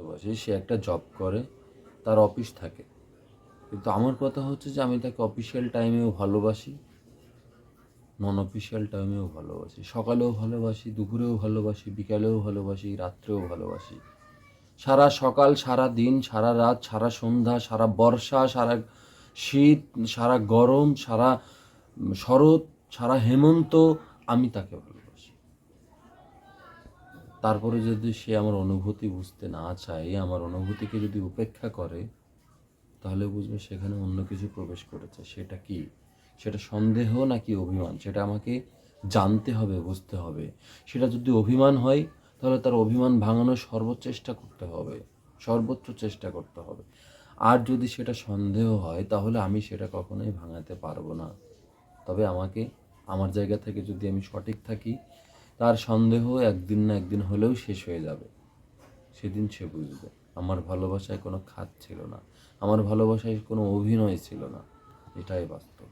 ভালোবাসি, সে একটা জব করে, তার অফিস থাকে, কিন্তু আমার কথা হচ্ছে যে আমি তাকে অফিসিয়াল টাইমেও ভালোবাসি, নন অফিসিয়াল টাইমেও ভালোবাসি, সকালেও ভালোবাসি, দুপুরেও ভালোবাসি, বিকালেও ভালোবাসি, রাত্রেও ভালোবাসি। সারা সকাল, সারা দিন, সারা রাত, সারা সন্ধ্যা, সারা বর্ষা, সারা শীত, সারা গরম, সারা শরৎ, সারা হেমন্ত আমি তাকে ভালোবাসি। তারপরে যদি সে আমার অনুভূতি বুঝতে না চায়, আমার অনুভূতিকে যদি উপেক্ষা করে, তাহলে বুঝবে সেখানে অন্য কিছু প্রবেশ করেছে। সেটা কি? সেটা সন্দেহ নাকি অভিমান, সেটা আমাকে জানতে হবে, বুঝতে হবে। সেটা যদি অভিমান হয়, তাহলে তার অভিমান ভাঙানোর সর্বোচ্চ চেষ্টা করতে হবে, সর্বোচ্চ চেষ্টা করতে হবে। আর যদি সেটা সন্দেহ হয়, তাহলে আমি সেটা কখনোই ভাঙাতে পারবো না। তবে আমাকে, আমার জায়গা থেকে যদি আমি সঠিক থাকি, তার সন্দেহ একদিন না একদিন হলেও শেষ হয়ে যাবে। সেদিন সে বুঝবে আমার ভালোবাসায় কোনো খাত ছিল না, আমার ভালোবাসায় কোনো অভিনয় ছিল না। এটাই বাস্তব।